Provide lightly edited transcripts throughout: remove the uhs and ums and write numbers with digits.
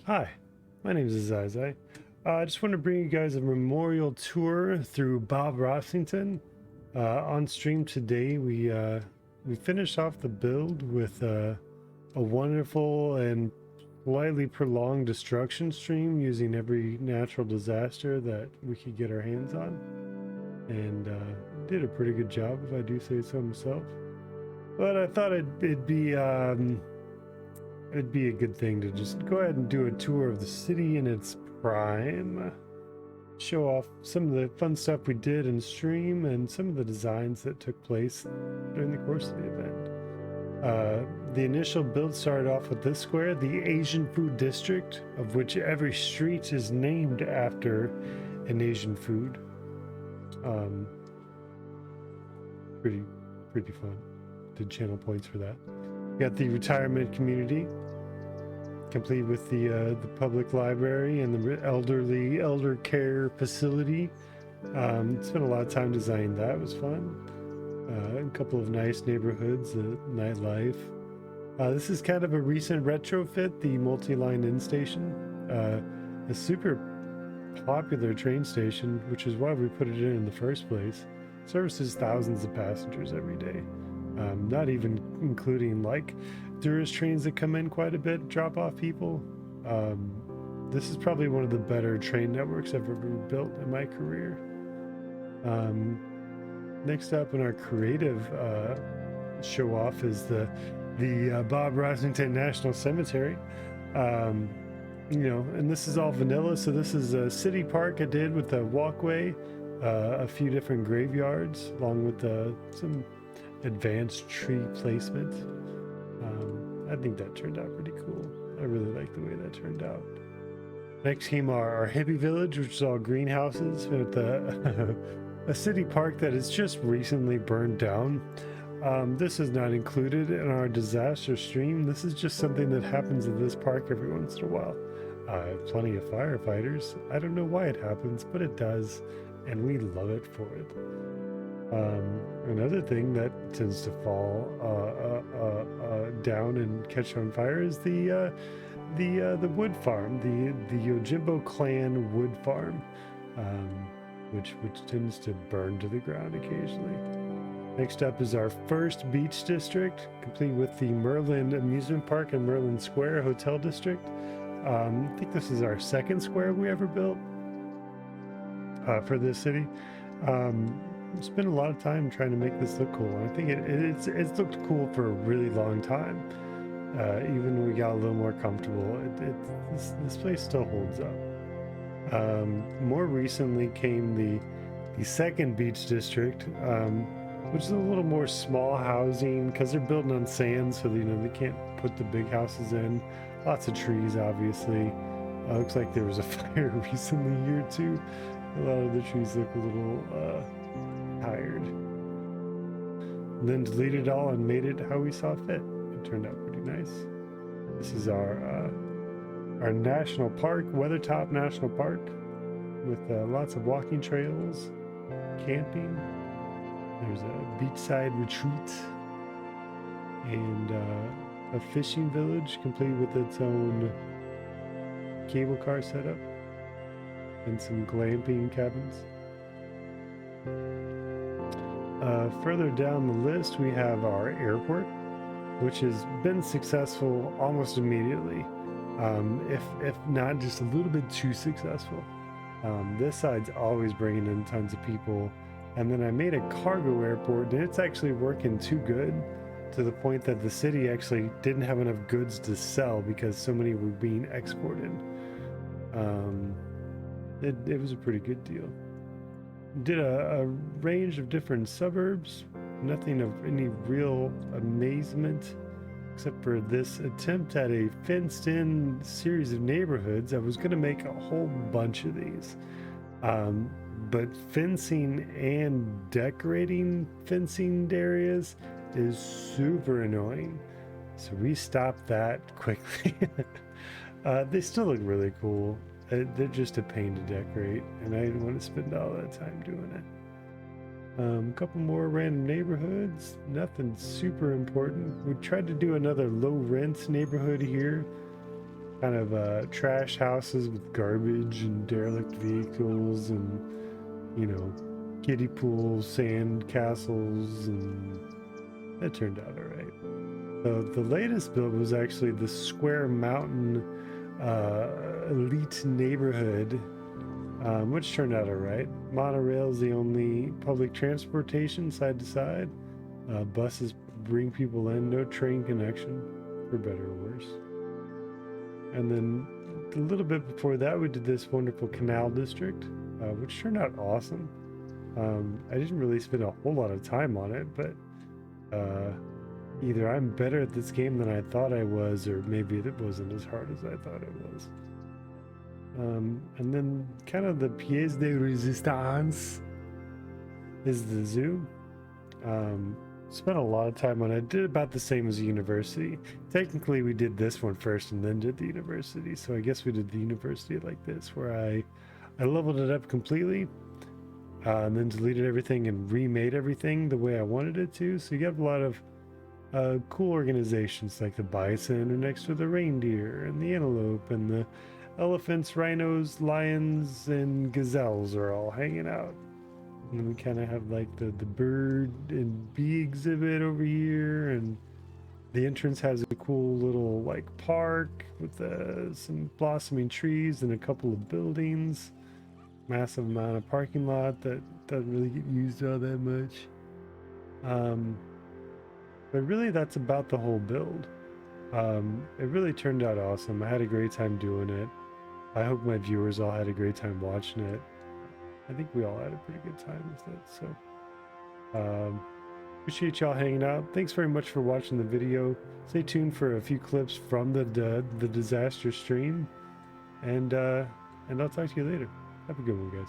Hi, my name is Zai. I just want to bring you guys a memorial tour through Bobrossington. On stream today, we finished off the build with a wonderful and slightly prolonged destruction stream using every natural disaster that we could get our hands on, and did a pretty good job, if I do say so myself. But I thought it'd be a good thing to just go ahead and do a tour of the city in its prime, show off some of the fun stuff we did in stream and some of the designs that took place during the course of the event. The initial build started off with this square, the Asian Food District, of which every street is named after an Asian food. Pretty fun. Did channel points for that. Got the retirement community, complete with the public library and the elder care facility. Spent a lot of time designing that. It was fun. A couple of nice neighborhoods, nightlife. This is kind of a recent retrofit, the multi-line in station. A super popular train station, which is why we put it in the first place. Services thousands of passengers every day. Not even including like tourist trains that come in quite a bit, drop off people. This is probably one of the better train networks I've ever built in my career. Next up in our creative show off is the Bobrossington National Cemetery. And this is all vanilla, so this is a city park I did with a walkway, a few different graveyards, along with some advanced tree placement. I think that turned out pretty cool. I really like the way that turned out. Next came our hippie village, which is all greenhouses with a city park that has just recently burned down. This is not included in our disaster stream. This is just something that happens in this park every once in a while. Plenty of firefighters. I don't know why it happens, but it does, and we love it for it. Another thing that tends to fall down and catch on fire is the wood farm, the Yojimbo clan wood farm, which tends to burn to the ground occasionally. Next up is our first beach district, complete with the Merlin Amusement Park and Merlin Square Hotel District. I think this is our second square we ever built for this city. Spent a lot of time trying to make this look cool, and I think it's looked cool for a really long time. Even when we got a little more comfortable, this place still holds up. More recently came the second beach district, which is a little more small housing because they're building on sand, so they can't put the big houses in. Lots of trees, obviously. Looks like there was a fire recently here too. A lot of the trees look a little tired. Then deleted it all and made it how we saw fit. It turned out pretty nice. This is our national park, Weathertop National Park, with lots of walking trails, camping. There's a beachside retreat and a fishing village complete with its own cable car setup and some glamping cabins. Further down the list, we have our airport, which has been successful almost immediately, if not just a little bit too successful. This side's always bringing in tons of people, and then I made a cargo airport, and it's actually working too good to the point that the city actually didn't have enough goods to sell because so many were being exported. It was a pretty good deal. Did a range of different suburbs, nothing of any real amazement except for this attempt at a fenced-in series of neighborhoods. I was going to make a whole bunch of these, but fencing and decorating fencing areas is super annoying, so we stopped that quickly. They still look really cool. They're just a pain to decorate, and I didn't want to spend all that time doing it. A couple more random neighborhoods, nothing super important. We tried to do another low rent neighborhood here. kind of trash houses with garbage and derelict vehicles and, you know, kiddie pools, sand castles, and it turned out all right. So the latest build was actually the Square Mountain elite neighborhood, which turned out all right. Monorail is the only public transportation side to side. Buses bring people in, no train connection, for better or worse. And then a little bit before that, we did this wonderful canal district, which turned out awesome. I didn't really spend a whole lot of time on it, but either I'm better at this game than I thought I was, or maybe it wasn't as hard as I thought it was. And then kind of the pièce de résistance is the zoo. Spent a lot of time on it. Did about the same as the university. Technically, we did this one first and then did the university. So I guess we did the university like this, where I leveled it up completely, and then deleted everything and remade everything the way I wanted it to. So you have a lot of cool organizations like the bison are next to the reindeer, and the antelope, and the elephants, rhinos, lions, and gazelles are all hanging out. And then we kind of have like the bird and bee exhibit over here, and the entrance has a cool little like park with some blossoming trees and a couple of buildings. Massive amount of parking lot that doesn't really get used all that much. But really that's about the whole build. It really turned out awesome. I had a great time doing it. I hope my viewers all had a great time watching it. I think we all had a pretty good time with it. So appreciate y'all hanging out. Thanks very much for watching the video. Stay tuned for a few clips from the Disastrous stream, and I'll talk to you later. Have a good one, guys.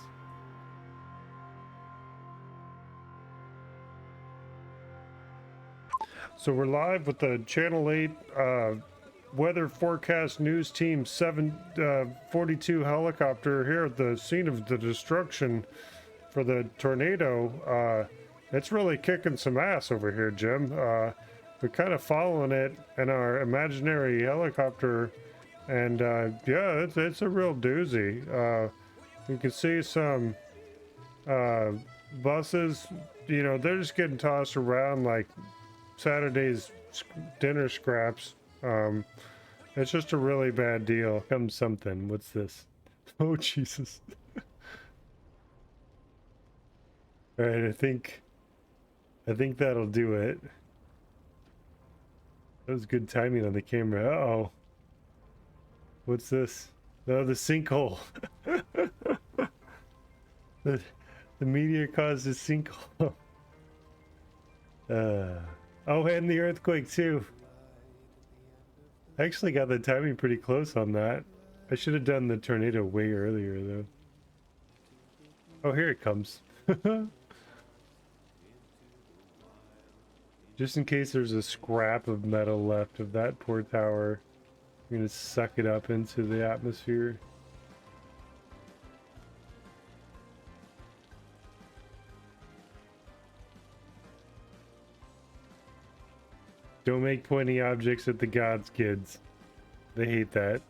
So we're live with the Channel 8 Weather Forecast News Team 742 helicopter here at the scene of the destruction for the tornado. It's really kicking some ass over here, Jim. We're kind of following it in our imaginary helicopter, and yeah, it's a real doozy. You can see some buses, you know, they're just getting tossed around like Saturday's dinner scraps. It's just a really bad deal. Comes something. What's this? Oh, Jesus. All right, I think that'll do it. That was good timing on the camera. Uh-oh. What's this? Oh, the sinkhole. the meteor caused a sinkhole. Oh, and the earthquake too. I actually got the timing pretty close on that. I should have done the tornado way earlier though. Oh, here it comes. Just in case there's a scrap of metal left of that poor tower, I'm gonna suck it up into the atmosphere. Don't make pointy objects at the gods, kids. They hate that.